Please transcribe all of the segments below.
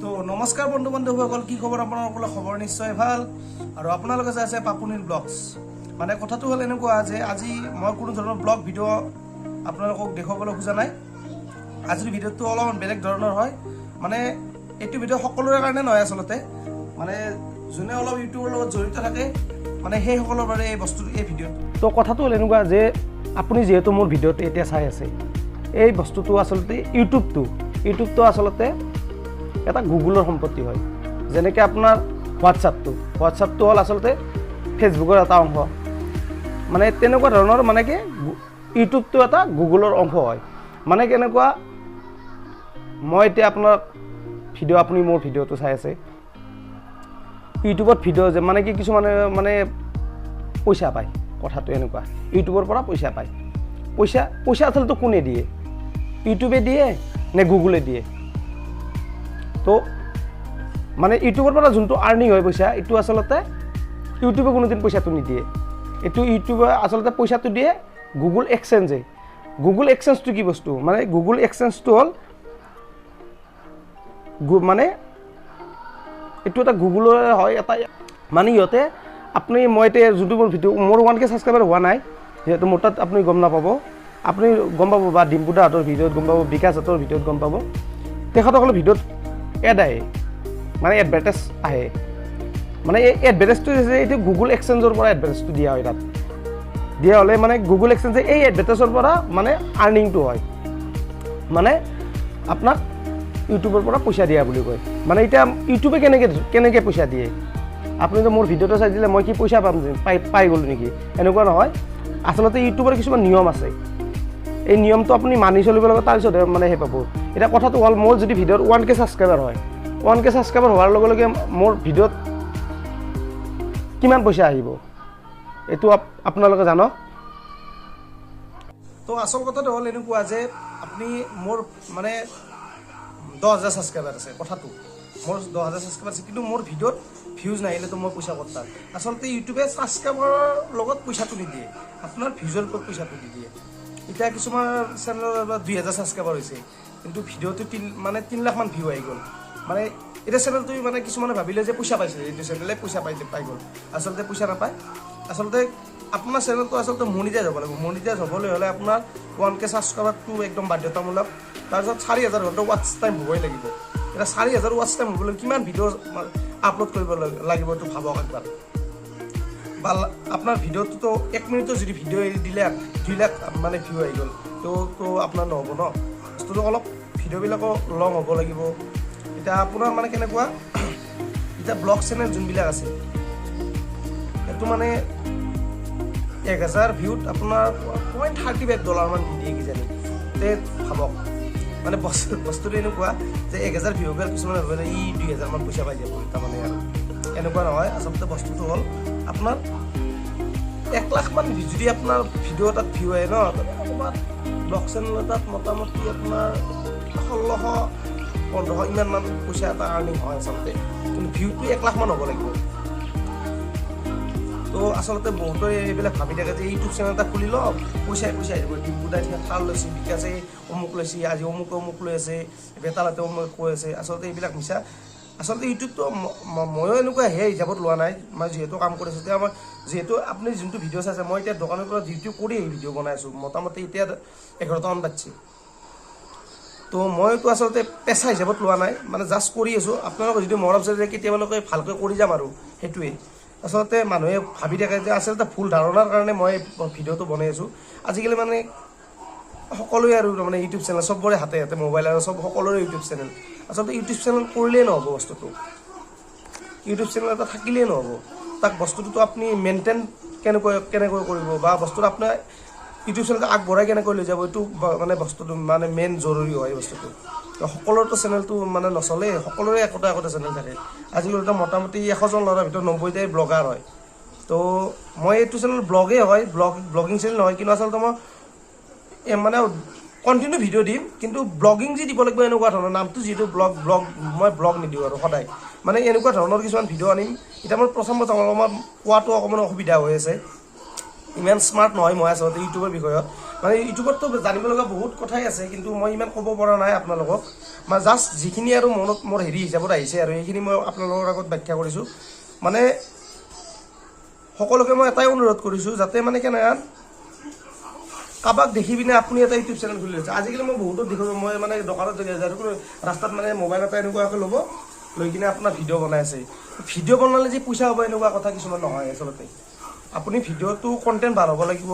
তো নমস্কাৰ বন্ধু বান্ধৱীসকল, কি খবৰ? আপোনালোকৰ খবৰ নিশ্চয় ভাল। আৰু আপোনালোকে চাই আছে পাপুনিৰ ব্লগছ। মানে কথাটো হ'ল এনেকুৱা যে আজি মই কোনো ধৰণৰ ব্লগ ভিডিঅ' আপোনালোকক দেখুৱাবলৈ খোজা নাই। আজিৰ ভিডিঅ'টো অলপমান বেলেগ ধৰণৰ হয়। মানে এইটো ভিডিঅ' সকলোৰে কাৰণে নহয়, আচলতে মানে যোনে অলপ ইউটিউবৰ লগত জড়িত থাকে মানে সেইসকলৰ বাবে এই বস্তুটো, এই ভিডিঅ'টো। তো কথাটো হ'ল এনেকুৱা যে আপুনি যিহেতু মোৰ ভিডিঅ'টো এতিয়া চাই আছে, এই বস্তুটো আচলতে ইউটিউবটো আচলতে এটা গুগলৰ সম্পত্তি হয়। যেনেকৈ আপোনাৰ হোৱাটছআপটো হ'ল আচলতে ফেচবুকৰ এটা অংশ। মানে তেনেকুৱা ধৰণৰ মানে কি ইউটিউবটো এটা গুগলৰ অংশ হয়। মানে কেনেকুৱা, মই এতিয়া আপোনাৰ আপুনি মোৰ ভিডিঅ'টো চাই আছে, ইউটিউবত ভিডিঅ' যে মানে কি কিছুমানে মানে পইচা পায়। কথাটো এনেকুৱা, ইউটিউবৰ পৰা পইচা পায়। পইচা আচলতে কোনে দিয়ে? ইউটিউবে দিয়ে নে গুগলে দিয়ে? তো মানে ইউটিউবৰ পৰা যোনটো আৰ্নিং হয় পইচা, এইটো আচলতে ইউটিউবে কোনোদিন পইচাটো নিদিয়ে। এইটো ইউটিউবে আচলতে পইচাটো দিয়ে গুগল এক্সচেঞ্জে। গুগল এক্সচেঞ্জটো কি বস্তু? মানে গুগল এক্সচেঞ্জটো হ'ল মানে এইটো এটা গুগলৰে হয় এটা, মানে ইহঁতে মই এতিয়া যোনটো মোৰ ভিডিঅ' মোৰ 1K ছাবস্ক্ৰাইবাৰ হোৱা নাই, যিহেতু মোৰ তাত আপুনি গম নাপাব। আপুনি গম পাব বা ডিম্পুদাহঁতৰ ভিডিঅ'ত গম পাব, বিকাশহঁতৰ ভিডিঅ'ত গম পাব। তেখেতসকলৰ ভিডিঅ'ত এড আহে, মানে এডভাৰটাইজ আহে। মানে এই এডভাৰটাইজটো হৈছে এইটো গুগল এক্সচেঞ্জৰ পৰা এডভাৰটাইজটো দিয়া হয়। তাত দিয়া হ'লে মানে গুগল এক্সচেঞ্জে এই এডভাৰটাইজৰ পৰা মানে আৰ্নিংটো হয়, মানে আপোনাক ইউটিউবৰ পৰা পইচা দিয়া বুলি কয়। মানে এতিয়া ইউটিউবে কেনেকৈ পইচা দিয়ে? আপুনিতো মোৰ ভিডিঅ'টো চাই দিলে মই কি পইচা পাই গ'লোঁ নেকি? এনেকুৱা নহয়। আচলতে ইউটিউবৰ কিছুমান নিয়ম আছে, এই নিয়মটো আপুনি মানি চলিব লাগে, তাৰপিছতহে মানে সেই পাব। এতিয়া কথাটো হ'ল, মোৰ যদি ভিডিঅ'ত 1K ছাবস্ক্ৰাইবাৰ হয়, 1K ছাবস্ক্ৰাইবাৰ হোৱাৰ লগে লগে মোৰ ভিডিঅ'ত কিমান পইচা আহিব এইটো আপোনালোকে জানক। তো আচল কথাটো হ'ল এনেকুৱা যে আপুনি মোৰ মানে 10,000 ছাবস্ক্ৰাইবাৰ আছে, কথাটো মোৰ 10,000 ছাবস্ক্ৰাইবাৰ আছে, কিন্তু মোৰ ভিডিঅ'ত ভিউজ নাহিলেতো মই পইচা ক'ত পাম? আচলতে ইউটিউবে ছাবস্ক্ৰাইবাৰৰ লগত পইচাটো নিদিয়ে, আপোনাৰ ভিউজৰ ওপৰত পইচাটো নিদিয়ে। এতিয়া কিছুমান চেনেলৰ 2,000 ছাবস্ক্ৰাইবাৰ হৈছে, কিন্তু ভিডিঅ'টো 3 লাখমান ভিউ আহি গ'ল। মানে এতিয়া চেনেলটো মানে কিছুমানে ভাবিলে যে পইচা পাইছে, এইটো চেনেলে পইচা পাই গ'ল। আচলতে পইচা নাপায়। আচলতে আপোনাৰ চেনেলটো আচলতে মনিটাইজ হ'ব লাগিব। মনিটাইজ হ'বলৈ হ'লে আপোনাৰ 1K ছাবস্ক্ৰাইবাৰটো একদম বাধ্যতামূলক। তাৰপিছত 4,000 ঘণ্টা ৱাটচ টাইম হ'বই লাগিব। এতিয়া 4,000 ৱাটচ টাইম হ'বলৈ কিমান ভিডিঅ' আপলোড কৰিব লাগিব এইটো ভাবক একবাৰ। বা আপোনাৰ ভিডিঅ'টোতো 1 মিনিটৰ যদি ভিডিঅ' এৰি দিলে 2 লাখ মানে ভিউ আহি গ'ল, তো আপোনাৰ নহ'ব ন। বস্তুটো অলপ ভিডিঅ'বিলাকো লং হ'ব লাগিব। এতিয়া আপোনাৰ মানে কেনেকুৱা, এতিয়া ব্লগ চেনেল যোনবিলাক আছে, সেইটো মানে 1,000 ভিউত আপোনাৰ $0.35 মান দিয়ে কিজানি। তে ভাবক, মানে বস্তুটো এনেকুৱা যে 1,000 ভিউ গ'ল, কিছুমানে ভাবে 2,000 মান পইচা পাই যাব, তাৰমানে আৰু এনেকুৱা নহয়। আচলতে বস্তুটো হ'ল আপোনাৰ 1 লাখ মান যদি আপোনাৰ ভিডিঅ' এটাত ভিউ আহে ন, আপোনাৰ ব্লগ চেনেল এটাত মোটামুটি আপোনাৰ 1,600-1,500 ইমানমান পইচা এটা আৰ্নিং হয় আচলতে। কিন্তু ভিউটো 1 লাখ মান হ'ব লাগিব। তো আচলতে বহুতে এইবিলাক ভাবি থাকে যে ইউটিউব চেনেল এটা খুলি লওক, পইচাই আহিব। ডিম্পুদাই থাল লৈছে, বিকাশে অমুক লৈছে, আজি অমুক লৈ আছে, বেতালতে অমুক কৈ আছে। আচলতে এইবিলাক মিছা। আচলতে ইউটিউবটো ময়ো এনেকুৱা হিচাপত লোৱা নাই। মই যিহেতু কাম কৰিছোঁ, এতিয়া মই যিহেতু আপুনি যোনটো ভিডিঅ' চাইছে, মই এতিয়া দোকানৰ পৰা ডিউটি কৰি ভিডিঅ' বনাই আছোঁ। মোটামুটি এতিয়া 11টামান বাজিছে। তো মইতো আচলতে পেচা হিচাপত লোৱা নাই, মানে জাষ্ট কৰি আছোঁ। আপোনালোকে যদি মৰম চাই কেতিয়াবালৈকে ভালকৈ কৰি যাম আৰু সেইটোৱেই। আচলতে মানুহে ভাবি থাকে যে আচলতে ভুল ধাৰণাৰ কাৰণে মই ভিডিঅ'টো বনাই আছোঁ। আজিকালি মানে সকলোৱে আৰু মানে ইউটিউব চেনেল চবৰে হাতে মোবাইল আৰু সকলোৰে ইউটিউব চেনেল। আচলতে ইউটিউব চেনেল কৰিলেই নহ'ব বস্তুটো, ইউটিউব চেনেল এটা থাকিলেই নহ'ব। তাক বস্তুটোতো আপুনি মেইনটেইন কেনেকৈ কৰিব, বা বস্তুটো আপোনাৰ ইউটিউব চেনেলটো আগবঢ়াই কেনেকৈ লৈ যাব, এইটো মানে বস্তুটো মানে মেইন জৰুৰী হয় বস্তুটো। সকলোতো চেনেলটো মানে নচলে, সকলোৰে একোটা চেনেল থাকে। আজিকালিতো মোটামুটি 100জন ল'ৰাৰ ভিতৰত 90টাই ব্লগাৰ হয়। তো মই এইটো চেনেল ব্লগেই হয়, ব্লগিং চেনেল নহয়, কিন্তু আচলতে মই মানে কণ্টিনিউ ভিডিঅ' দিম, কিন্তু ব্লগিং যি দিব লাগিব এনেকুৱা ধৰণৰ। নামটো যিহেতু মই ব্লগ নিদিওঁ আৰু সদায় মানে এনেকুৱা ধৰণৰ কিছুমান ভিডিঅ' আনিম। এতিয়া মই প্ৰথম অলপমান কোৱাটো অকণমান অসুবিধা হৈ আছে, ইমান স্মাৰ্ট নহয় মই আচলতে ইউটিউবৰ বিষয়ত মানে ইউটিউবততো জানিব লগা বহুত কথাই আছে কিন্তু মই ইমান ক'ব পৰা নাই আপোনালোকক মানে জাষ্ট যিখিনি আৰু মনত মোৰ হেৰি হিচাপত আহিছে আৰু এইখিনি মই আপোনালোকৰ আগত ব্যাখ্যা কৰিছোঁ মানে সকলোকে মই এটাই অনুৰোধ কৰিছোঁ যাতে মানে কেনেকৈ কাৰোবাক দেখি পিনে আপুনি এটা ইউটিউব চেনেল খুলি লৈছে আজিকালি মই বহুতো দেখিছোঁ মই মানে দোকানত ৰাস্তাত মানে মোবাইল এটা এনেকুৱাকৈ ল'ব লৈ কিনে আপোনাৰ ভিডিঅ' বনাই আছে ভিডিঅ' বনালে যে পইচা হ'ব এনেকুৱা কথা কিছুমান নহয় আচলতে আপুনি ভিডিঅ'টো কণ্টেণ্ট ভাল হ'ব লাগিব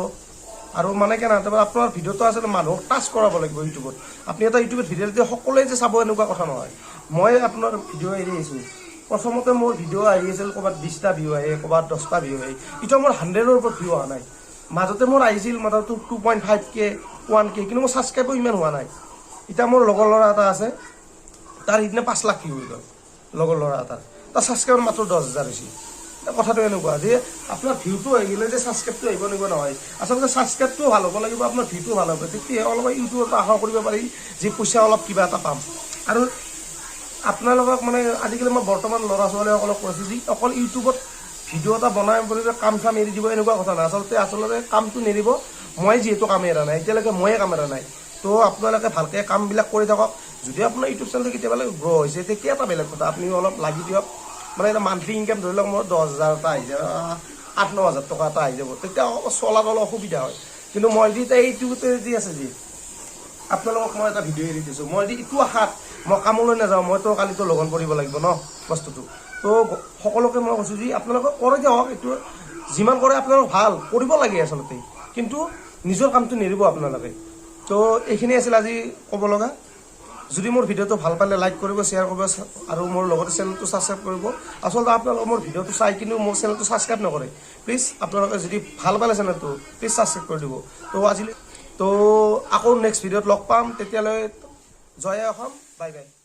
আৰু মানে কেনেকৈ আপোনাৰ ভিডিঅ'টো আচলতে মানুহক টাচ কৰাব লাগিব ইউটিউবত আপুনি এটা ইউটিউবত ভিডিঅ' দিলে সকলোৱে যে চাব এনেকুৱা কথা নহয় মই আপোনাৰ ভিডিঅ' এৰি আহিছোঁ প্ৰথমতে মোৰ ভিডিঅ' আহি আছিল ক'ৰবাত 20টা ভিউ আহে ক'ৰবাত 10টা ভিউ আহে এতিয়া মোৰ 100ৰ ওপৰত ভিউ অহা নাই মাজতে মোৰ আহিছিল মাত্ৰ 2.5K 1K কিন্তু মোৰ ছাবস্ক্ৰাইবো ইমান হোৱা নাই এতিয়া মোৰ লগৰ ল'ৰা এটা আছে তাৰ সিদিনা 5 লাখ ভিউ হৈ গ'ল লগৰ ল'ৰা এটাৰ তাৰ ছাবস্ক্ৰাইবাৰ মাত্ৰ 10,000 হৈছে কথাটো এনেকুৱা যে আপোনাৰ ভিউটো হৈ গ'লে যে ছাবস্ক্ৰাইবটো আহিব লাগিব নহয় আচলতে ছাবস্ক্ৰাইবটো ভাল হ'ব লাগিব আপোনাৰ ভিউটো ভাল হ'ব তেতিয়াহে অলপ ইউটিউবত আশা কৰিব পাৰি যে পইচা অলপ কিবা এটা পাম আৰু আপোনালোকক মানে আজিকালি মই বৰ্তমান ল'ৰা ছোৱালীসকলক কৈছোঁ যে অকল ইউটিউবত ভিডিঅ' এটা বনাই বুলি কাম চাম এৰি দিব এনেকুৱা কথা নাই আচলতে কামটো নেৰিব মই যিহেতু কাম এৰা নাই এতিয়ালৈকে ময়ে কাম এৰা নাই তো আপোনালোকে ভালকৈ কামবিলাক কৰি থাকক যদি আপোনাৰ ইউটিউব চেনেলটো কেতিয়াবা গ্ৰ' হৈছে তেতিয়া এটা বেলেগ কথা আপুনি অলপ লাগি দিয়ক মানে এটা মান্থলি ইনকাম ধৰি লওক মোৰ 10,000 এটা আহি যাব 8-9 হাজাৰ টকা এটা আহি যাব তেতিয়া চলাত অলপ অসুবিধা হয় কিন্তু মই যদি এতিয়া ইউটিউবতে যি আছে যি আপোনালোকক মই এটা ভিডিঅ' এৰি দিছোঁ মই যদি ইটো আশাত মই কামলৈ নাযাওঁ মইতো কালিতো লগন কৰিব লাগিব ন বস্তুটো তো সকলোকে মই কৈছোঁ যে আপোনালোকে কৰে যাওক এইটো যিমান কৰে আপোনালোক ভাল কৰিব লাগে আচলতে কিন্তু নিজৰ কামটো নেৰিব আপোনালোকে তো এইখিনি আছিল আজি ক'ব লগা যদি মোৰ ভিডিঅ'টো ভাল পালে লাইক কৰিব শ্বেয়াৰ কৰিব আৰু মোৰ লগতে চেনেলটো ছাবস্ক্ৰাইব কৰিব আচলতে আপোনালোকে মোৰ ভিডিঅ'টো চাই কিন্তু মোৰ চেনেলটো ছাবস্ক্ৰাইব নকৰে প্লিজ আপোনালোকে যদি ভাল পালে চেনেলটো প্লিজ ছাবস্ক্ৰাইব কৰি দিব তো আজিলৈ তো আকৌ নেক্সট ভিডিঅ'ত লগ পাম তেতিয়ালৈ জয় অসম বাই বাই